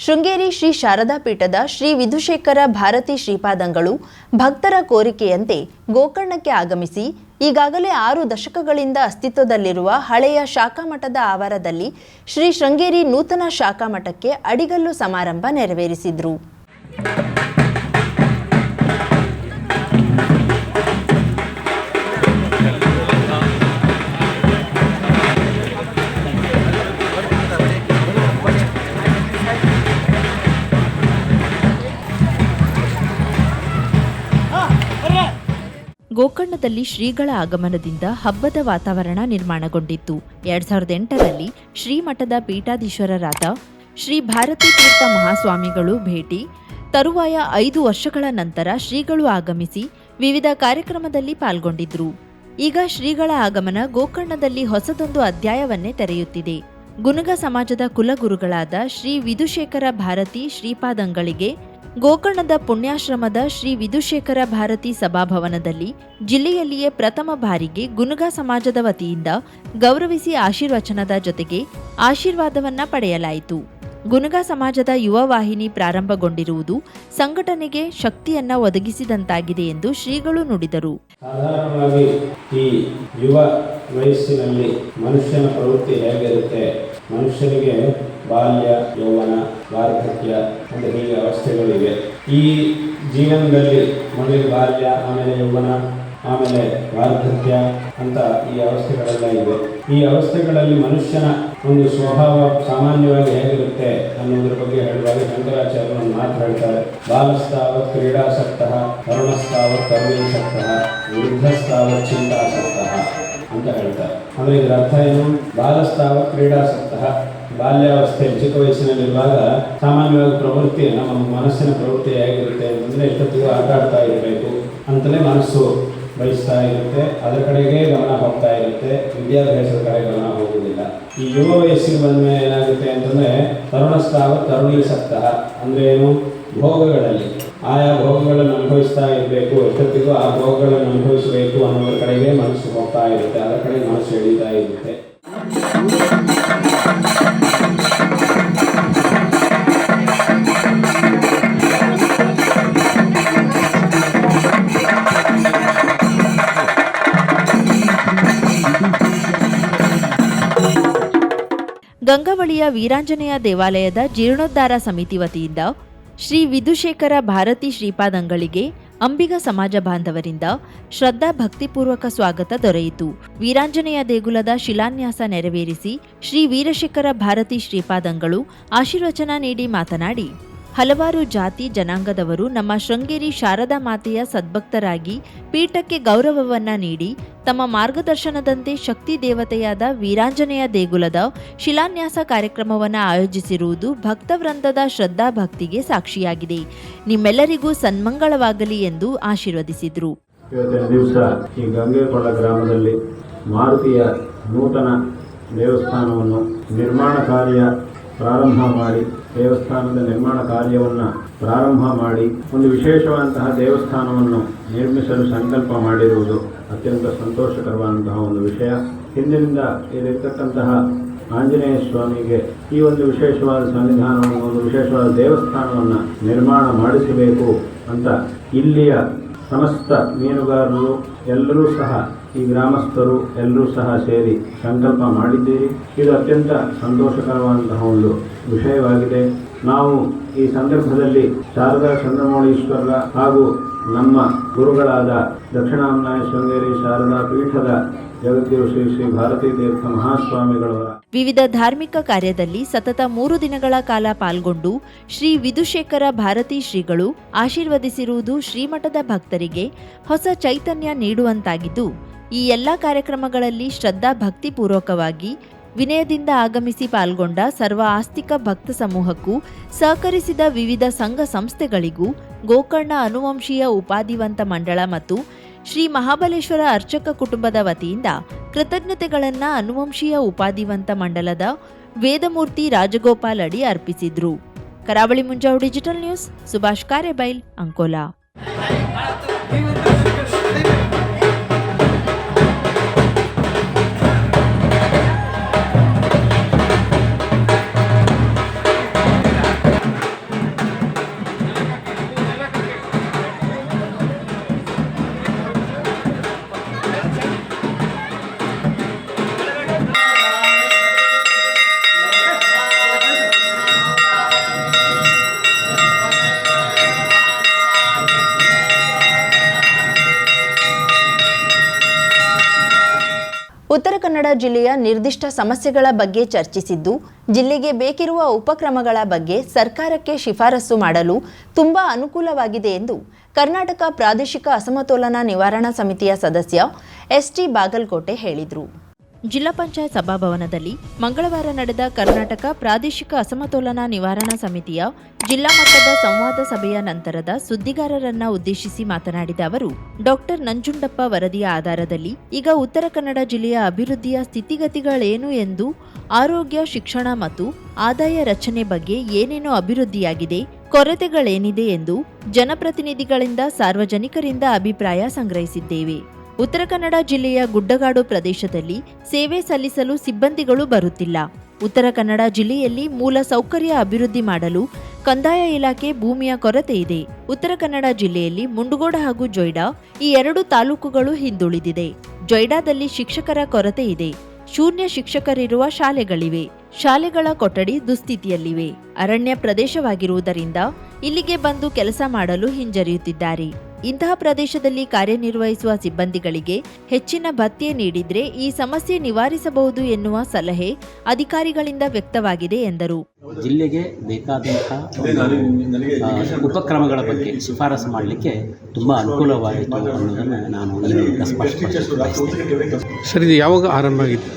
ಶೃಂಗೇರಿ ಶ್ರೀ ಶಾರದಾ ಪೀಠದ ಶ್ರೀ ವಿಧುಶೇಖರ ಭಾರತಿ ಶ್ರೀಪಾದಂಗಳು ಭಕ್ತರ ಕೋರಿಕೆಯಂತೆ ಗೋಕರ್ಣಕ್ಕೆ ಆಗಮಿಸಿ ಈಗಾಗಲೇ 6 ದಶಕಗಳಿಂದ ಅಸ್ತಿತ್ವದಲ್ಲಿರುವ ಹಳೆಯ ಶಾಖಾಮಠದ ಆವರಣದಲ್ಲಿ ಶ್ರೀ ಶೃಂಗೇರಿ ನೂತನ ಶಾಖಾಮಠಕ್ಕೆ ಅಡಿಗಲ್ಲು ಸಮಾರಂಭ ನೆರವೇರಿಸಿದರು. ಗೋಕರ್ಣದಲ್ಲಿ ಶ್ರೀಗಳ ಆಗಮನದಿಂದ ಹಬ್ಬದ ವಾತಾವರಣ ನಿರ್ಮಾಣಗೊಂಡಿತ್ತು. 2008ರಲ್ಲಿ ಶ್ರೀಮಠದ ಪೀಠಾಧೀಶ್ವರರಾದ ಶ್ರೀ ಭಾರತೀ ತೀರ್ಥ ಮಹಾಸ್ವಾಮಿಗಳು ಭೇಟಿ, ತರುವಾಯ 5 ವರ್ಷಗಳ ನಂತರ ಶ್ರೀಗಳು ಆಗಮಿಸಿ ವಿವಿಧ ಕಾರ್ಯಕ್ರಮದಲ್ಲಿ ಪಾಲ್ಗೊಂಡಿದ್ರು. ಈಗ ಶ್ರೀಗಳ ಆಗಮನ ಗೋಕರ್ಣದಲ್ಲಿ ಹೊಸದೊಂದು ಅಧ್ಯಾಯವನ್ನೇ ತೆರೆಯುತ್ತಿದೆ. ಗುನಗ ಸಮಾಜದ ಕುಲಗುರುಗಳಾದ ಶ್ರೀ ವಿಧುಶೇಖರ ಭಾರತಿ ಶ್ರೀಪಾದಂಗಳಿಗೆ ಗೋಕರ್ಣದ ಪುಣ್ಯಾಶ್ರಮದ ಶ್ರೀ ವಿಧುಶೇಖರ ಭಾರತಿ ಸಭಾಭವನದಲ್ಲಿ ಜಿಲ್ಲೆಯಲ್ಲಿಯೇ ಪ್ರಥಮ ಬಾರಿಗೆ ಗುನಗ ಸಮಾಜದ ವತಿಯಿಂದ ಗೌರವಿಸಿ ಆಶೀರ್ವಚನದ ಜೊತೆಗೆ ಆಶೀರ್ವಾದವನ್ನ ಪಡೆಯಲಾಯಿತು. ಗುನಗ ಸಮಾಜದ ಯುವ ವಾಹಿನಿ ಪ್ರಾರಂಭಗೊಂಡಿರುವುದು ಸಂಘಟನೆಗೆ ಶಕ್ತಿಯನ್ನ ಒದಗಿಸಿದಂತಾಗಿದೆ ಎಂದು ಶ್ರೀಗಳು ನುಡಿದರು. ಸಾಧಾರಣವಾಗಿ ಈ ಯುವ ವಯಸ್ಸಿನಲ್ಲಿ ಮನುಷ್ಯನ ಪ್ರವೃತ್ತಿ ಹೇಗಿರುತ್ತೆ, ಮನುಷ್ಯನಿಗೆ ಬಾಲ್ಯ, ಯೌವನ, ವಾರ್ಧಕ್ಯ ಅಂತ ಹೀಗೆ ಅವಸ್ಥೆಗಳಿವೆ. ಈ ಜೀವನದಲ್ಲಿ ಮೊದಲಿಗೆ ಬಾಲ್ಯ, ಆಮೇಲೆ ಯೌವನ, ಆಮೇಲೆ ವಾರ್ಧಕ್ಯ ಅಂತ ಈ ಅವಸ್ಥೆಗಳೆಲ್ಲ ಇವೆ. ಈ ಅವಸ್ಥೆಗಳಲ್ಲಿ ಮನುಷ್ಯನ ಒಂದು ಸ್ವಭಾವ ಸಾಮಾನ್ಯವಾಗಿ ಹೇಗಿರುತ್ತೆ ಅನ್ನೋದ್ರ ಬಗ್ಗೆ ಹೇಳುವಾಗ ಶಂಕರಾಚಾರ್ಯರು ಒಂದು ಮಾತು ಹೇಳ್ತಾರೆ. ಬಾಲಸ್ತಾವತ್ ಕ್ರೀಡಾಸಕ್ತಃ, ತರುಣಸ್ತಾವತ್ ತರುಣೀಸಕ್ತಃ, ವೃದ್ಧಸ್ತಾವತ್ ಚಿಂತಾಸಕ್ತಃ ಅಂತ ಹೇಳ್ತಾರೆ. ಅಂದರೆ ಇದರ ಅರ್ಥ ಏನು? ಬಾಲಸ್ತಾವತ್ ಕ್ರೀಡಾಸಕ್ತಃ, ಬಾಲ್ಯಾವಸ್ಥೆ ಚಿಕ್ಕ ವಯಸ್ಸಿನಲ್ಲಿರುವಾಗ ಸಾಮಾನ್ಯವಾಗಿ ಪ್ರವೃತ್ತಿ, ನಮ್ಮ ಮನಸ್ಸಿನ ಪ್ರವೃತ್ತಿ ಹೇಗಿರುತ್ತೆ ಅಂತಂದರೆ ಎಷ್ಟೊತ್ತಿಗೂ ಆಟ ಆಡ್ತಾ ಇರಬೇಕು ಅಂತಲೇ ಮನಸ್ಸು ಬಯಸ್ತಾ ಇರುತ್ತೆ, ಅದರ ಕಡೆಗೆ ಗಮನ ಹೋಗ್ತಾ ಇರುತ್ತೆ, ವಿದ್ಯಾಭ್ಯಾಸದ ಕಡೆ ಗಮನ ಹೋಗುವುದಿಲ್ಲ. ಈ ಯುವ ವಯಸ್ಸಿಗೆ ಬಂದ ಮೇಲೆ ಏನಾಗುತ್ತೆ ಅಂತಂದರೆ ತರುಣಸ್ತಾವ ತರುಣೀಸಕ್ತಃ ಅಂದರೆ ಏನು? ಭೋಗಗಳಲ್ಲಿ ಆಯಾ ಭೋಗಗಳನ್ನು ಅನುಭವಿಸ್ತಾ ಇರಬೇಕು, ಎಷ್ಟೊತ್ತಿಗೂ ಆ ಭೋಗಗಳನ್ನು ಅನುಭವಿಸಬೇಕು ಅನ್ನೋದ್ರ ಕಡೆಗೆ ಮನಸ್ಸು ಹೋಗ್ತಾ ಇರುತ್ತೆ, ಅದರ ಕಡೆಗೆ ಮನಸ್ಸು ಎಳೀತಾ ಇರುತ್ತೆ. ಗಂಗಾವಳಿಯ ವೀರಾಂಜನೇಯ ದೇವಾಲಯದ ಜೀರ್ಣೋದ್ಧಾರ ಸಮಿತಿ ವತಿಯಿಂದ ಶ್ರೀ ವಿಧುಶೇಖರ ಭಾರತಿ ಶ್ರೀಪಾದಂಗಳಿಗೆ ಅಂಬಿಗ ಸಮಾಜ ಬಾಂಧವರಿಂದ ಶ್ರದ್ಧಾ ಭಕ್ತಿಪೂರ್ವಕ ಸ್ವಾಗತ ದೊರೆಯಿತು. ವೀರಾಂಜನೇಯ ದೇಗುಲದ ಶಿಲಾನ್ಯಾಸ ನೆರವೇರಿಸಿ ಶ್ರೀ ವೀರಶೇಖರ ಭಾರತಿ ಶ್ರೀಪಾದಂಗಳು ಆಶೀರ್ವಚನ ನೀಡಿ ಮಾತನಾಡಿ, ಹಲವಾರು ಜಾತಿ ಜನಾಂಗದವರು ನಮ್ಮ ಶೃಂಗೇರಿ ಶಾರದಾ ಮಾತೆಯ ಸದ್ಭಕ್ತರಾಗಿ ಪೀಠಕ್ಕೆ ಗೌರವವನ್ನ ನೀಡಿ ತಮ್ಮ ಮಾರ್ಗದರ್ಶನದಂತೆ ಶಕ್ತಿ ದೇವತೆಯಾದ ವೀರಾಂಜನೇಯ ದೇಗುಲದ ಶಿಲಾನ್ಯಾಸ ಕಾರ್ಯಕ್ರಮವನ್ನು ಆಯೋಜಿಸಿರುವುದು ಭಕ್ತವೃಂದದ ಶ್ರದ್ಧಾ ಭಕ್ತಿಗೆ ಸಾಕ್ಷಿಯಾಗಿದೆ. ನಿಮ್ಮೆಲ್ಲರಿಗೂ ಸನ್ಮಂಗಳವಾಗಲಿ ಎಂದು ಆಶೀರ್ವದಿಸಿದರು. ಇವತ್ತಿನ ದಿವಸ ಈ ಗಂಗೇಕೊಳ್ಳ ಗ್ರಾಮದಲ್ಲಿ ಮಾರುತಿಯ ನೂತನ ದೇವಸ್ಥಾನವನ್ನು ನಿರ್ಮಾಣ ಕಾರ್ಯ ಪ್ರಾರಂಭ ಮಾಡಿ ದೇವಸ್ಥಾನದ ನಿರ್ಮಾಣ ಕಾರ್ಯವನ್ನು ಪ್ರಾರಂಭ ಮಾಡಿ ಒಂದು ವಿಶೇಷವಾದಂತಹ ದೇವಸ್ಥಾನವನ್ನು ನಿರ್ಮಿಸಲು ಸಂಕಲ್ಪ ಮಾಡಿರುವುದು ಅತ್ಯಂತ ಸಂತೋಷಕರವಾದಂತಹ ಒಂದು ವಿಷಯ. ಹಿಂದಿನಿಂದ ಇಲ್ಲಿರ್ತಕ್ಕಂತಹ ಆಂಜನೇಯ ಸ್ವಾಮಿಗೆ ಈ ಒಂದು ವಿಶೇಷವಾದ ಸನ್ನಿಧಾನವನ್ನು, ಒಂದು ವಿಶೇಷವಾದ ದೇವಸ್ಥಾನವನ್ನು ನಿರ್ಮಾಣ ಮಾಡಿಸಬೇಕು ಅಂತ ಇಲ್ಲಿಯ ಸಮಸ್ತ ಮೀನುಗಾರರು ಎಲ್ಲರೂ ಸಹ, ಈ ಗ್ರಾಮಸ್ಥರು ಎಲ್ಲರೂ ಸಹ ಸೇರಿ ಸಂಕಲ್ಪ ಮಾಡಿದ್ದೀರಿ. ಇದು ಅತ್ಯಂತ ಸಂತೋಷಕರವಾದಂತಹ ಒಂದು ವಿಷಯವಾಗಿದೆ. ನಾವು ಈ ಸಂದರ್ಭದಲ್ಲಿ ಶಾರದಾ ಚಂದ್ರಮೌಳೀಶ್ವರರ ಹಾಗೂ ನಮ್ಮ ಗುರುಗಳಾದ ದಕ್ಷಿಣಾಮ್ನಾಯ ಶೃಂಗೇರಿ ಶಾರದಾ ಪೀಠದ ಜಗದ್ಗುರು ಶ್ರೀ ಶ್ರೀ ಭಾರತೀ ತೀರ್ಥ ಮಹಾಸ್ವಾಮಿಗಳವರ ವಿವಿಧ ಧಾರ್ಮಿಕ ಕಾರ್ಯದಲ್ಲಿ ಸತತ 3 ದಿನಗಳ ಕಾಲ ಪಾಲ್ಗೊಂಡು ಶ್ರೀ ವಿಧುಶೇಖರ ಭಾರತಿ ಶ್ರೀಗಳು ಆಶೀರ್ವದಿಸಿರುವುದು ಶ್ರೀಮಠದ ಭಕ್ತರಿಗೆ ಹೊಸ ಚೈತನ್ಯ ನೀಡುವಂತಾಗಿದ್ದು, ಈ ಎಲ್ಲ ಕಾರ್ಯಕ್ರಮಗಳಲ್ಲಿ ಶ್ರದ್ಧಾ ಭಕ್ತಿಪೂರ್ವಕವಾಗಿ ವಿನಯದಿಂದ ಆಗಮಿಸಿ ಪಾಲ್ಗೊಂಡ ಸರ್ವ ಆಸ್ತಿಕ ಭಕ್ತ ಸಮೂಹಕ್ಕೂ ಸಹಕರಿಸಿದ ವಿವಿಧ ಸಂಘ ಸಂಸ್ಥೆಗಳಿಗೂ ಗೋಕರ್ಣ ಅನುವಂಶೀಯ ಉಪಾಧಿವಂತ ಮಂಡಳ ಮತ್ತು ಶ್ರೀ ಮಹಾಬಲೇಶ್ವರ ಅರ್ಚಕ ಕುಟುಂಬದ ವತಿಯಿಂದ ಕೃತಜ್ಞತೆಗಳನ್ನು ಅನುವಂಶೀಯ ಉಪಾಧಿವಂತ ಮಂಡಲದ ವೇದಮೂರ್ತಿ ರಾಜಗೋಪಾಲ್ ಅಡಿ ಅರ್ಪಿಸಿದ್ರು. ಕರಾವಳಿ ಮುಂಜಾವು ಡಿಜಿಟಲ್ ನ್ಯೂಸ್, ಸುಭಾಷ್ ಕಾರೆಬೈಲ್, ಅಂಕೋಲಾ. ಕನ್ನಡ ಜಿಲ್ಲೆಯ ನಿರ್ದಿಷ್ಟ ಸಮಸ್ಯೆಗಳ ಬಗ್ಗೆ ಚರ್ಚಿಸಿದ್ದು, ಜಿಲ್ಲೆಗೆ ಬೇಕಿರುವ ಉಪಕ್ರಮಗಳ ಬಗ್ಗೆ ಸರ್ಕಾರಕ್ಕೆ ಶಿಫಾರಸು ಮಾಡಲು ತುಂಬಾ ಅನುಕೂಲವಾಗಿದೆ ಎಂದು ಕರ್ನಾಟಕ ಪ್ರಾದೇಶಿಕ ಅಸಮತೋಲನ ನಿವಾರಣಾ ಸಮಿತಿಯ ಸದಸ್ಯ ಎಸ್.ಟಿ. ಬಾಗಲಕೋಟೆ ಹೇಳಿದರು. ಜಿಲ್ಲಾ ಪಂಚಾಯತ್ ಸಭಾಭವನದಲ್ಲಿ ಮಂಗಳವಾರ ನಡೆದ ಕರ್ನಾಟಕ ಪ್ರಾದೇಶಿಕ ಅಸಮತೋಲನ ನಿವಾರಣಾ ಸಮಿತಿಯ ಜಿಲ್ಲಾ ಮಟ್ಟದ ಸಂವಾದ ಸಭೆಯ ನಂತರದ ಸುದ್ದಿಗಾರರನ್ನ ಉದ್ದೇಶಿಸಿ ಮಾತನಾಡಿದ ಅವರು, ಡಾಕ್ಟರ್ ನಂಜುಂಡಪ್ಪ ವರದಿಯ ಆಧಾರದಲ್ಲಿ ಈಗ ಉತ್ತರ ಕನ್ನಡ ಜಿಲ್ಲೆಯ ಅಭಿವೃದ್ಧಿಯ ಸ್ಥಿತಿಗತಿಗಳೇನು ಎಂದು, ಆರೋಗ್ಯ, ಶಿಕ್ಷಣ ಮತ್ತು ಆದಾಯ ರಚನೆ ಬಗ್ಗೆ ಏನೇನು ಅಭಿವೃದ್ಧಿಯಾಗಿದೆ, ಕೊರತೆಗಳೇನಿದೆ ಎಂದು ಜನಪ್ರತಿನಿಧಿಗಳಿಂದ, ಸಾರ್ವಜನಿಕರಿಂದ ಅಭಿಪ್ರಾಯ ಸಂಗ್ರಹಿಸಿದ್ದೇವೆ. ಉತ್ತರ ಕನ್ನಡ ಜಿಲ್ಲೆಯ ಗುಡ್ಡಗಾಡು ಪ್ರದೇಶದಲ್ಲಿ ಸೇವೆ ಸಲ್ಲಿಸಲು ಸಿಬ್ಬಂದಿಗಳು ಬರುತ್ತಿಲ್ಲ. ಉತ್ತರ ಕನ್ನಡ ಜಿಲ್ಲೆಯಲ್ಲಿ ಮೂಲ ಸೌಕರ್ಯ ಅಭಿವೃದ್ಧಿ ಮಾಡಲು ಕಂದಾಯ ಇಲಾಖೆ ಭೂಮಿಯ ಕೊರತೆ ಇದೆ. ಉತ್ತರ ಕನ್ನಡ ಜಿಲ್ಲೆಯಲ್ಲಿ ಮುಂಡಗೋಡ ಹಾಗೂ ಜೊಯ್ಡಾ ಈ 2 ತಾಲೂಕುಗಳು ಹಿಂದುಳಿದಿದೆ. ಜೊಯ್ಡಾದಲ್ಲಿ ಶಿಕ್ಷಕರ ಕೊರತೆ ಇದೆ. ಶೂನ್ಯ ಶಿಕ್ಷಕರಿರುವ ಶಾಲೆಗಳಿವೆ. ಶಾಲೆಗಳ ಕೊಠಡಿ ದುಸ್ಥಿತಿಯಲ್ಲಿವೆ. ಅರಣ್ಯ ಪ್ರದೇಶವಾಗಿರುವುದರಿಂದ ಇಲ್ಲಿಗೆ ಬಂದು ಕೆಲಸ ಮಾಡಲು ಹಿಂಜರಿಯುತ್ತಿದ್ದಾರೆ. ಇಂತಹ ಪ್ರದೇಶದಲ್ಲಿ ಕಾರ್ಯನಿರ್ವಹಿಸುವ ಸಿಬ್ಬಂದಿಗಳಿಗೆ ಹೆಚ್ಚಿನ ಭತ್ಯೆ ನೀಡಿದ್ರೆ ಈ ಸಮಸ್ಯೆ ನಿವಾರಿಸಬಹುದು ಎನ್ನುವ ಸಲಹೆ ಅಧಿಕಾರಿಗಳಿಂದ ವ್ಯಕ್ತವಾಗಿದೆ ಎಂದರು. ಜಿಲ್ಲೆಗೆ ಬೇಕಾದಂತಹ ಉಪಕ್ರಮಗಳ ಬಗ್ಗೆ ಶಿಫಾರಸು ಮಾಡಲಿಕ್ಕೆ ತುಂಬ ಅನುಕೂಲವಾಯಿತು ಅನ್ನೋದನ್ನು ನಾನು ಈ ಮೂಲಕ ಸ್ಪಷ್ಟಪಡಿಸುತ್ತೇನೆ. ಸರ್, ಇದು ಯಾವಾಗ ಆರಂಭ ಆಗಿತ್ತು?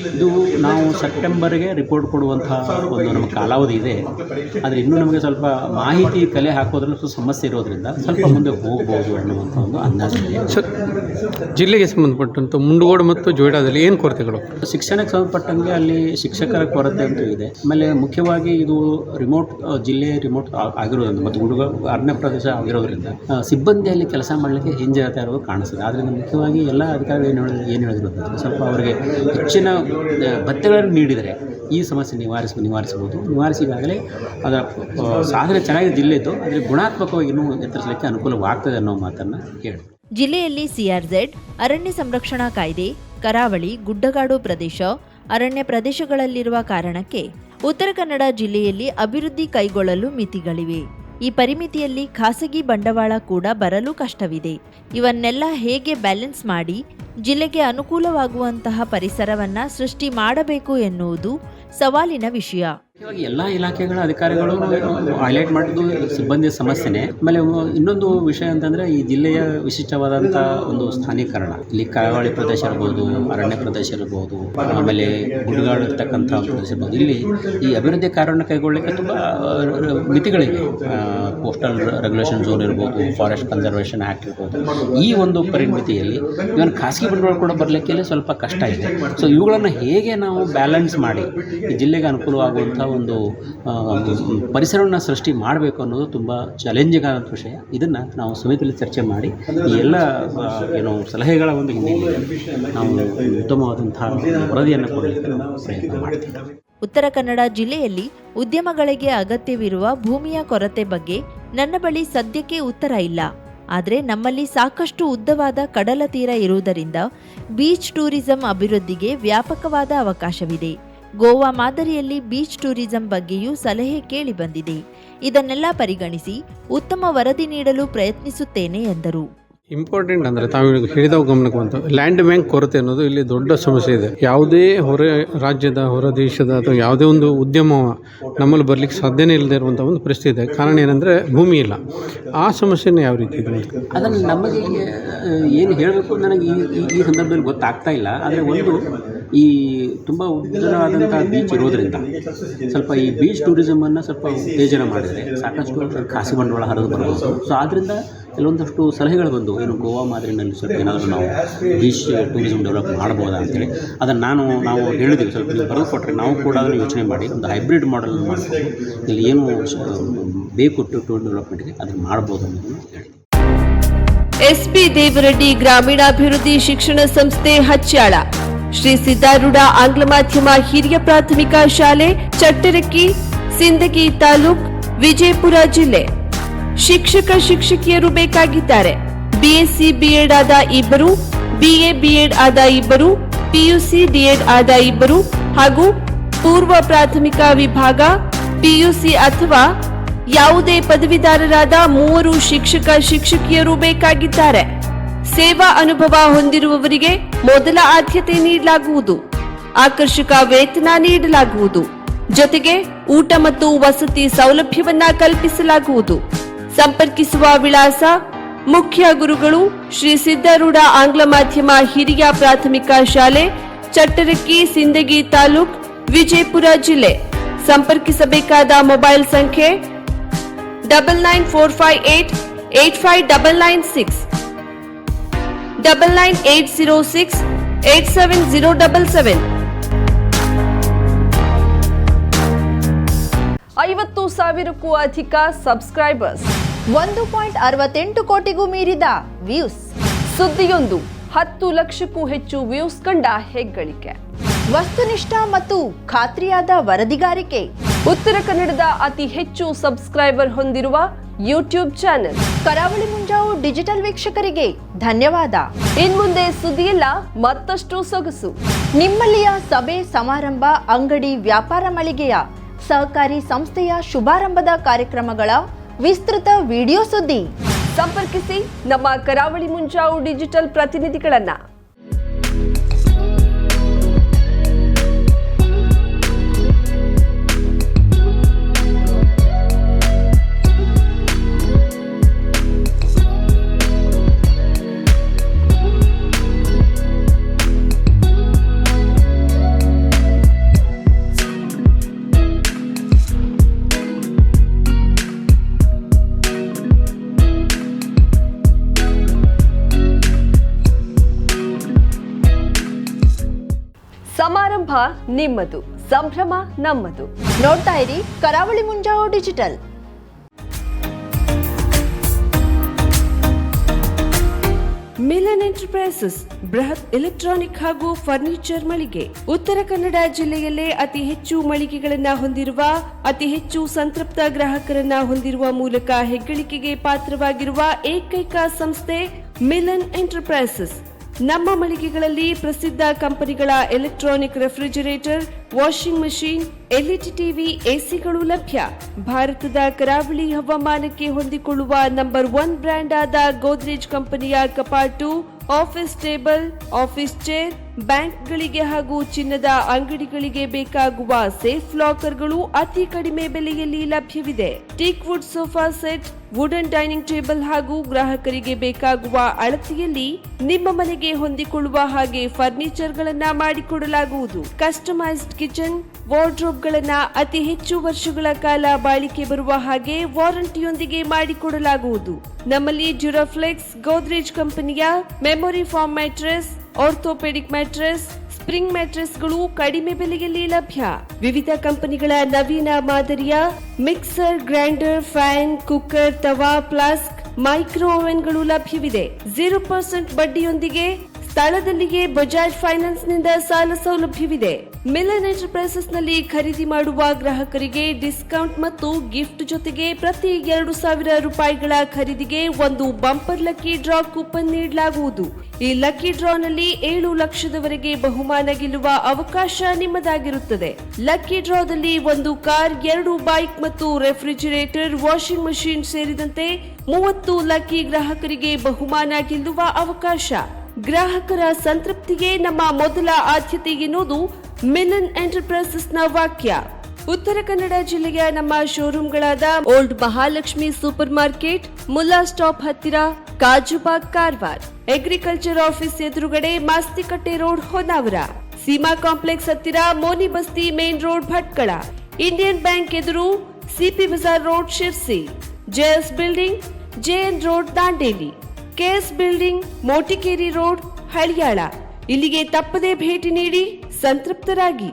ಇದು ನಾವು ಸೆಪ್ಟೆಂಬರ್ಗೆ ರಿಪೋರ್ಟ್ ಕೊಡುವಂತಹ ಒಂದು ನಮ್ಮ ಕಾಲಾವಧಿ ಇದೆ. ಆದರೆ ಇನ್ನೂ ನಮಗೆ ಸ್ವಲ್ಪ ಮಾಹಿತಿ ಕಲೆ ಹಾಕೋದ್ರಲ್ಲಿ ಸ್ವಲ್ಪ ಸಮಸ್ಯೆ ಇರೋದ್ರಿಂದ ಸ್ವಲ್ಪ ಮುಂದೆ ಹೋಗ್ಬೋದು ಅನ್ನುವಂಥ ಒಂದು ಅಂದಾಜಿದೆ. ಸರ್, ಜಿಲ್ಲೆಗೆ ಸಂಬಂಧಪಟ್ಟಂಥ ಮುಂಡಗೋಡ ಮತ್ತು ಜೊಯ್ಡಾದಲ್ಲಿ ಏನು ಕೊರತೆಗಳು? ಶಿಕ್ಷಣಕ್ಕೆ ಸಂಬಂಧಪಟ್ಟಂಗೆ ಅಲ್ಲಿ ಶಿಕ್ಷಕರ ಕೊರತೆ ಅಂತೂ ಇದೆ. ಆಮೇಲೆ ಮುಖ್ಯವಾಗಿ ಇದು ಜಿಲ್ಲೆ ರಿಮೋಟ್ ಆಗಿರೋದ್ರಿಂದ ಮತ್ತು ಅರಣ್ಯ ಪ್ರದೇಶ ಆಗಿರೋದ್ರಿಂದ ಸಿಬ್ಬಂದಿಯಲ್ಲಿ ಕೆಲಸ ಮಾಡಲಿಕ್ಕೆ ಹಿಂಜರಿತಾ ಇರೋದು ಕಾಣಿಸ್ತದೆ. ಆದ್ದರಿಂದ ಮುಖ್ಯವಾಗಿ ಎಲ್ಲ ಅಧಿಕಾರಿಗಳು ಏನು ಹೇಳಿದ್ರು ಸ್ವಲ್ಪ ಅವರಿಗೆ ಹೆಚ್ಚಿನ ಭತ್ಯೆಗಳನ್ನು ನೀಡಿದರೆ ಈ ಸಮಸ್ಯೆ ನಿವಾರಿಸಬಹುದು. ನಿವಾರಿಸಿದಾಗಲೇ ಅದರ ಸಾಧನೆ ಚೆನ್ನಾಗಿ ಜಿಲ್ಲೆ ಇತ್ತು, ಆದರೆ ಗುಣಾತ್ಮಕವಾಗಿ ಇನ್ನೂ ಎತ್ತರಿಸಲಿಕ್ಕೆ ಅನುಕೂಲವಾಗ್ತದೆ ಅನ್ನೋ ಮಾತನ್ನು ಹೇಳಿ. ಜಿಲ್ಲೆಯಲ್ಲಿ ಸಿಆರ್ಝೆಡ್, ಅರಣ್ಯ ಸಂರಕ್ಷಣಾ ಕಾಯ್ದೆ, ಕರಾವಳಿ, ಗುಡ್ಡಗಾಡು ಪ್ರದೇಶ, ಅರಣ್ಯ ಪ್ರದೇಶಗಳಲ್ಲಿರುವ ಕಾರಣಕ್ಕೆ ಉತ್ತರ ಕನ್ನಡ ಜಿಲ್ಲೆಯಲ್ಲಿ ಅಭಿವೃದ್ಧಿ ಕೈಗೊಳ್ಳಲು ಮಿತಿಗಳಿವೆ. ಈ ಪರಿಮಿತಿಯಲ್ಲಿ ಖಾಸಗಿ ಬಂಡವಾಳ ಕೂಡ ಬರಲು ಕಷ್ಟವಿದೆ. ಇವನ್ನೆಲ್ಲ ಹೇಗೆ ಬ್ಯಾಲೆನ್ಸ್ ಮಾಡಿ ಜಿಲ್ಲೆಗೆ ಅನುಕೂಲವಾಗುವಂತಹ ಪರಿಸರವನ್ನ ಸೃಷ್ಟಿ ಮಾಡಬೇಕು ಎನ್ನುವುದು ಸವಾಲಿನ ವಿಷಯ. ಎಲ್ಲ ಇಲಾಖೆಗಳ ಅಧಿಕಾರಿಗಳು ಹೈಲೈಟ್ ಮಾಡಿದ್ದು ಸಿಬ್ಬಂದಿ ಸಮಸ್ಯೆನೇ. ಆಮೇಲೆ ಇನ್ನೊಂದು ವಿಷಯ ಅಂತಂದರೆ ಈ ಜಿಲ್ಲೆಯ ವಿಶಿಷ್ಟವಾದಂಥ ಒಂದು ಸ್ಥಾನೀಕರಣ. ಇಲ್ಲಿ ಕರಾವಳಿ ಪ್ರದೇಶ ಇರ್ಬೋದು, ಅರಣ್ಯ ಪ್ರದೇಶ ಇರ್ಬೋದು, ಆಮೇಲೆ ಗುಡ್ಡಗಾಡು ಇರ್ತಕ್ಕಂಥ ಪ್ರದೇಶ ಇರ್ಬೋದು. ಇಲ್ಲಿ ಈ ಅಭಿವೃದ್ಧಿ ಕಾರ್ಯವನ್ನು ಕೈಗೊಳ್ಳಲಿಕ್ಕೆ ತುಂಬ ಮಿತಿಗಳಿವೆ. ಕೋಸ್ಟಲ್ ರೆಗ್ಯುಲೇಷನ್ ಝೋನ್ ಇರ್ಬೋದು, ಫಾರೆಸ್ಟ್ ಕನ್ಸರ್ವೇಷನ್ ಆ್ಯಕ್ಟ್ ಇರ್ಬೋದು. ಈ ಒಂದು ಪರಿಮಿತಿಯಲ್ಲಿ ಇವನ್ ಖಾಸಗಿ ಬಂಡವಾಳ ಕೂಡ ಬರಲಿಕ್ಕೆ ಸ್ವಲ್ಪ ಕಷ್ಟ ಇದೆ. ಸೊ ಇವುಗಳನ್ನು ಹೇಗೆ ನಾವು ಬ್ಯಾಲೆನ್ಸ್ ಮಾಡಿ ಈ ಜಿಲ್ಲೆಗೆ ಅನುಕೂಲವಾಗುವಂಥ ಒಂದು ಪರಿಸರವನ್ನು ಸೃಷ್ಟಿ ಮಾಡಬೇಕು ಅನ್ನೋದು ತುಂಬ ಚಾಲೆಂಜಿಂಗ್ ಆದಂಥ ವಿಷಯ. ಇದನ್ನು ನಾವು ಸಮಿತಿಯಲ್ಲಿ ಚರ್ಚೆ ಮಾಡಿ ಈ ಎಲ್ಲ ಸಲಹೆಗಳ ಒಂದು ಹಿನ್ನೆಲೆಯಲ್ಲಿ ನಾವು ಉತ್ತಮವಾದಂತಹ ವರದಿಯನ್ನು ಕೊಡಲಿಕ್ಕೆ ಪ್ರಯತ್ನ ಮಾಡ್ತೀವಿ. ಉತ್ತರ ಕನ್ನಡ ಜಿಲ್ಲೆಯಲ್ಲಿ ಉದ್ಯಮಗಳಿಗೆ ಅಗತ್ಯವಿರುವ ಭೂಮಿಯ ಕೊರತೆ ಬಗ್ಗೆ ನನ್ನ ಬಳಿ ಸದ್ಯಕ್ಕೆ ಉತ್ತರ ಇಲ್ಲ. ಆದರೆ ನಮ್ಮಲ್ಲಿ ಸಾಕಷ್ಟು ಉದ್ದವಾದ ಕಡಲ ತೀರ ಇರುವುದರಿಂದ ಬೀಚ್ ಟೂರಿಸಂ ಅಭಿವೃದ್ಧಿಗೆ ವ್ಯಾಪಕವಾದ ಅವಕಾಶವಿದೆ. ಗೋವಾ ಮಾದರಿಯಲ್ಲಿ ಬೀಚ್ ಟೂರಿಸಂ ಬಗ್ಗೆಯೂ ಸಲಹೆ ಕೇಳಿ ಬಂದಿದೆ. ಇದನ್ನೆಲ್ಲ ಪರಿಗಣಿಸಿ ಉತ್ತಮ ವರದಿ ನೀಡಲು ಪ್ರಯತ್ನಿಸುತ್ತೇನೆ ಎಂದರು. ಇಂಪಾರ್ಟೆಂಟ್ ಅಂದರೆ ತಾವು ಹೇಳಿದವು ಗಮನಕ್ಕೆ ಬಂತು. ಲ್ಯಾಂಡ್ ಬ್ಯಾಂಕ್ ಕೊರತೆ ಅನ್ನೋದು ಇಲ್ಲಿ ದೊಡ್ಡ ಸಮಸ್ಯೆ ಇದೆ. ಯಾವುದೇ ಹೊರ ರಾಜ್ಯದ, ಹೊರ ದೇಶದ ಅಥವಾ ಯಾವುದೇ ಒಂದು ಉದ್ಯಮ ನಮ್ಮಲ್ಲಿ ಬರಲಿಕ್ಕೆ ಸಾಧ್ಯನೇ ಇಲ್ಲದೆ ಇರುವಂಥ ಒಂದು ಪರಿಸ್ಥಿತಿ ಇದೆ. ಕಾರಣ ಏನಂದರೆ ಭೂಮಿ ಇಲ್ಲ. ಆ ಸಮಸ್ಯೆನ ಯಾವ ರೀತಿ ಇದೆ? ಅದನ್ನು ನಮಗೆ ಏನು ಹೇಳಬೇಕು ನನಗೆ ಈ ಸಂದರ್ಭದಲ್ಲಿ ಗೊತ್ತಾಗ್ತಾ ಇಲ್ಲ. ಆದರೆ ಒಂದು ಈ ತುಂಬ ಉದ್ದವಾದಂಥ ಬೀಚ್ ಇರೋದರಿಂದ ಸ್ವಲ್ಪ ಈ ಬೀಚ್ ಟೂರಿಸಮನ್ನು ಸ್ವಲ್ಪ ಉತ್ತೇಜನ ಮಾಡಿದರೆ ಸಾಕಷ್ಟು ಖಾಸಗಿ ಬಂಡವಾಳ ಹರಿದು ಬರ್ಬೋದು. ಸೊ ಆದ್ದರಿಂದ ಕೆಲವೊಂದಷ್ಟು ಸಲಹೆಗಳು ಬಂದು ಏನು ಗೋವಾ ಮಾದರಿನಲ್ಲಿ ಸ್ವಲ್ಪ ಏನಾದರೂ ನಾವು ಬೀಚ್ ಟೂರಿಸಮ್ ಡೆವಲಪ್ ಮಾಡ್ಬೋದಾ ಅಂತೇಳಿ ಅದನ್ನು ನಾವು ಹೇಳಿದ್ದೀವಿ. ಸ್ವಲ್ಪ ನೀವು ಬರೆದು ಕೊಟ್ಟರೆ ನಾವು ಕೂಡ ಅದನ್ನು ಯೋಚನೆ ಮಾಡಿ ಒಂದು ಹೈಬ್ರಿಡ್ ಮಾಡೆಲ್ ಮಾಡ್ಬೋದು. ಇಲ್ಲಿ ಏನು ಬೇಕು ಟೂರ್ ಡೆವಲಪ್ಮೆಂಟ್ಗೆ ಅದನ್ನು ಮಾಡ್ಬೋದು ಅನ್ನೋದನ್ನು ಹೇಳಿ. ಎಸ್ಪಿ ದೇವರೆಡ್ಡಿ ಗ್ರಾಮೀಣಾಭಿವೃದ್ಧಿ ಶಿಕ್ಷಣ ಸಂಸ್ಥೆ ಹಚ್ಯಾಳ, ಶ್ರೀ ಸಿದ್ದಾರೂಢ ಆಂಗ್ಲ ಮಾಧ್ಯಮ ಹಿರಿಯ ಪ್ರಾಥಮಿಕ ಶಾಲೆ, ಚಟ್ಟರಕ್ಕಿ, ಸಿಂದಗಿ ತಾಲೂಕ್, ವಿಜಯಪುರ ಜಿಲ್ಲೆ. ಶಿಕ್ಷಕಿಯರು ಬೇಕಾಗಿದ್ದಾರೆ. ಬಿಎಸ್ಸಿ ಬಿಎಡ್ ಆದ 2, ಬಿಎ ಬಿಎಡ್ ಆದ 2, ಪಿಯುಸಿ ಡಿಎಡ್ ಆದ 2 ಹಾಗೂ ಪೂರ್ವ ಪ್ರಾಥಮಿಕ ವಿಭಾಗ ಪಿಯುಸಿ ಅಥವಾ ಯಾವುದೇ ಪದವೀಧರರಾದ 3 ಶಿಕ್ಷಕಿಯರು ಬೇಕಾಗಿದ್ದಾರೆ. ಸೇವಾ ಅನುಭವ ಹೊಂದಿರುವವರಿಗೆ ಮೊದಲ ಆದ್ಯತೆ ನೀಡಲಾಗುವುದು. ಆಕರ್ಷಕ ವೇತನ ನೀಡಲಾಗುವುದು. ಜೊತೆಗೆ ಊಟ ಮತ್ತು ವಸತಿ ಸೌಲಭ್ಯವನ್ನ ಕಲ್ಪಿಸಲಾಗುವುದು. ಸಂಪರ್ಕಿಸುವ ವಿಳಾಸ: ಮುಖ್ಯ ಗುರುಗಳು ಶ್ರೀ ಸಿದ್ದಾರೂಢ ಆಂಗ್ಲ ಮಾಧ್ಯಮ ಹಿರಿಯ ಪ್ರಾಥಮಿಕ ಶಾಲೆ, ಚಟ್ಟರಕ್ಕಿ, ಸಿಂದಗಿ ತಾಲೂಕ್, ವಿಜಯಪುರ ಜಿಲ್ಲೆ. ಸಂಪರ್ಕಿಸಬೇಕಾದ ಮೊಬೈಲ್ ಸಂಖ್ಯೆ 9945885996, 9980687077. 50,000ಕ್ಕೂ ಅಧಿಕ ಸಬ್ಸ್ಕ್ರೈಬರ್ಸ್, 1.68 ಕೋಟಿಗೂ ಮೀರಿದ ವ್ಯೂಸ್. ಸುದ್ದಿಯೊಂದು 10 ಲಕ್ಷಕ್ಕೂ ಹೆಚ್ಚು ವ್ಯೂಸ್ ಕಂಡ ಹೆಗ್ಗಳಿಕೆ. ವಸ್ತುನಿಷ್ಠ ಮತ್ತು ಖಾತ್ರಿಯಾದ ವರದಿಗಾರಿಕೆ. ಉತ್ತರ ಕನ್ನಡದ ಅತಿ ಹೆಚ್ಚು ಸಬ್ಸ್ಕ್ರೈಬರ್ ಹೊಂದಿರುವ ಯೂಟ್ಯೂಬ್ ಚಾನೆಲ್ ಕರಾವಳಿ ಮುಂಜಾವು ಡಿಜಿಟಲ್ ವೀಕ್ಷಕರಿಗೆ ಧನ್ಯವಾದ. ಇನ್ಮುಂದೆ ಸುದ್ದಿಯೆಲ್ಲ ಮತ್ತಷ್ಟು ಸೊಗಸು. ನಿಮ್ಮಲ್ಲಿಯ ಸಭೆ ಸಮಾರಂಭ, ಅಂಗಡಿ ವ್ಯಾಪಾರ ಮಳಿಗೆಯ ಸಹಕಾರಿ ಸಂಸ್ಥೆಯ ಶುಭಾರಂಭದ ಕಾರ್ಯಕ್ರಮಗಳ ವಿಸ್ತೃತ ವಿಡಿಯೋ ಸುದ್ದಿ. ಸಂಪರ್ಕಿಸಿ ನಮ್ಮ ಕರಾವಳಿ ಮುಂಜಾವು ಡಿಜಿಟಲ್ ಪ್ರತಿನಿಧಿಗಳನ್ನ. ಸಮಾರಂಭ ನಿಮ್ಮದು, ಸಂಭ್ರಮ ನಮ್ಮದು. ನೋಡ್ತಾ ಇರಿ ಕರಾವಳಿ ಮುಂಜಾವು ಡಿಜಿಟಲ್. ಮಿಲನ್ ಎಂಟರ್ಪ್ರೈಸಸ್ ಬೃಹತ್ ಎಲೆಕ್ಟ್ರಾನಿಕ್ ಹಾಗೂ ಫರ್ನಿಚರ್ ಮಳಿಗೆ. ಉತ್ತರ ಕನ್ನಡ ಜಿಲ್ಲೆಯಲ್ಲೇ ಅತಿ ಹೆಚ್ಚು ಮಳಿಗೆಗಳನ್ನ ಹೊಂದಿರುವ, ಅತಿ ಹೆಚ್ಚು ಸಂತೃಪ್ತ ಗ್ರಾಹಕರನ್ನ ಹೊಂದಿರುವ ಮೂಲಕ ಹೆಗ್ಗಳಿಕೆಗೆ ಪಾತ್ರವಾಗಿರುವ ಏಕೈಕ ಸಂಸ್ಥೆ ಮಿಲನ್ ಎಂಟರ್ಪ್ರೈಸಸ್. ನಮ್ಮ ಮಳಿಗೆಗಳಲ್ಲಿ ಪ್ರಸಿದ್ಧ ಕಂಪನಿಗಳ electronic refrigerator, washing machine, LED TV, ಎಸಿಗಳು ಲಭ್ಯ. ಭಾರತದ ಕರಾವಳಿ ಹವಾಮಾನಕ್ಕೆ ಹೊಂದಿಕೊಳ್ಳುವ ನಂಬರ್ 1 ಬ್ರ್ಯಾಂಡ್ ಆದ ಗೋದ್ರೇಜ್ ಕಂಪನಿಯ ಕಪಾಟು, ಆಫೀಸ್ ಟೇಬಲ್, ಆಫೀಸ್ ಚೇರ್, ಬ್ಯಾಂಕ್ಗಳಿಗೆ ಹಾಗೂ ಚಿನ್ನದ ಅಂಗಡಿಗಳಿಗೆ ಬೇಕಾಗುವ ಸೇಫ್ ಲಾಕರ್ಗಳು ಅತಿ ಕಡಿಮೆ ಬೆಲೆಯಲ್ಲಿ ಲಭ್ಯವಿದೆ. Teak wood sofa set, wooden dining table ಹಾಗೂ ಗ್ರಾಹಕರಿಗೆ ಬೇಕಾಗುವ ಅಳತೆಯಲ್ಲಿ ನಿಮ್ಮ ಮನೆಗೆ ಹೊಂದಿಕೊಳ್ಳುವ ಹಾಗೆ ಫರ್ನಿಚರ್ ಗಳನ್ನ ಮಾಡಿಕೊಡಲಾಗುವುದು. ಕಸ್ಟಮೈಸ್ಡ್ ಕಿಚನ್, ವಾರ್ಡ್ರೋಬ್ ಗಳನ್ನ ಅತಿ ಹೆಚ್ಚು ವರ್ಷಗಳ ಕಾಲ ಬಾಳಿಕೆ ಬರುವ ಹಾಗೆ ವಾರಂಟಿಯೊಂದಿಗೆ ಮಾಡಿಕೊಡಲಾಗುವುದು. ನಮ್ಮಲ್ಲಿ ಡ್ಯೂರಾಫ್ಲೆಕ್ಸ್, ಗೋದ್ರೇಜ್ ಕಂಪನಿಯ memory foam mattress, orthopaedic mattress, spring ಮ್ಯಾಟ್ರೆಸ್ಗಳು ಕಡಿಮೆ ಬೆಲೆಯಲ್ಲಿ ಲಭ್ಯ. ವಿವಿಧ ಕಂಪನಿಗಳ ನವೀನ ಮಾದರಿಯ ಮಿಕ್ಸರ್, ಗ್ರೈಂಡರ್, ಫ್ಯಾನ್, ಕುಕ್ಕರ್, ತವಾ, ಫ್ಲಾಸ್ಕ್, ಮೈಕ್ರೋ ಓವೆನ್ಗಳು ಲಭ್ಯವಿದೆ. 0% ಬಡ್ಡಿಯೊಂದಿಗೆ ಸ್ಥಳದಲ್ಲಿಯೇ ಬಜಾಜ್ ಫೈನಾನ್ಸ್ ನಿಂದ ಸಾಲ ಸೌಲಭ್ಯವಿದೆ. ಮಿಲನ್ ಎಂಟರ್ಪ್ರೈಸಸ್ ನಲ್ಲಿ ಖರೀದಿ ಮಾಡುವ ಗ್ರಾಹಕರಿಗೆ ಡಿಸ್ಕೌಂಟ್ ಮತ್ತು ಗಿಫ್ಟ್ ಜೊತೆಗೆ ಪ್ರತಿ 2,000 ರೂಪಾಯಿಗಳ ಖರೀದಿಗೆ ಒಂದು ಬಂಪರ್ ಲಕ್ಕಿ ಡ್ರಾ ಕೂಪನ್ ನೀಡಲಾಗುವುದು. ಈ ಲಕ್ಕಿ ಡ್ರಾ ನಲ್ಲಿ 7 ಲಕ್ಷದವರೆಗೆ ಬಹುಮಾನ ಗೆಲ್ಲುವ ಅವಕಾಶ ನಿಮ್ಮದಾಗಿರುತ್ತದೆ. ಲಕ್ಕಿ ಡ್ರಾದಲ್ಲಿ 1 ಕಾರ್, 2 ಬೈಕ್ ಮತ್ತು ರೆಫ್ರಿಜರೇಟರ್, ವಾಷಿಂಗ್ ಮಷೀನ್ ಸೇರಿದಂತೆ 30 ಲಕ್ಕಿ ಗ್ರಾಹಕರಿಗೆ ಬಹುಮಾನ ಗೆಲ್ಲುವ ಅವಕಾಶ. ಗ್ರಾಹಕರ ಸಂತೃಪ್ತಿಗೆ ನಮ್ಮ ಮೊದಲ ಆದ್ಯತೆ ಎನ್ನುವುದು ಮಿಲನ್ ಎಂಟರ್ಪ್ರೈಸಸ್ ನ ವಾಕ್ಯ. ಉತ್ತರ ಕನ್ನಡ ಜಿಲ್ಲೆಯ ನಮ್ಮ ಶೋರೂಮ್ಗಳಾದ old Mahalakshmi supermarket, Mulla stop ಹತ್ತಿರ, ಕಾಜುಬಾಗ್, ಕಾರವಾರ, ಅಗ್ರಿಕಲ್ಚರ್ ಆಫೀಸ್ ಎದುರುಗಡೆ, ಮಾಸ್ತಿಕಟ್ಟೆ ರೋಡ್, ಹೊನ್ನಾವರ, ಸೀಮಾ ಕಾಂಪ್ಲೆಕ್ಸ್ ಹತ್ತಿರ, Moni Basti main road, Bhatkal, Indian bank ಎದುರು, CP bazaar road, Sirsi, JS building, JN road, Dandeli, KS building, Motikeri road, Haliyal. ಇಲ್ಲಿಗೆ ತಪ್ಪದೇ ಭೇಟಿ ನೀಡಿ ಸಂತೃಪ್ತರಾಗಿ.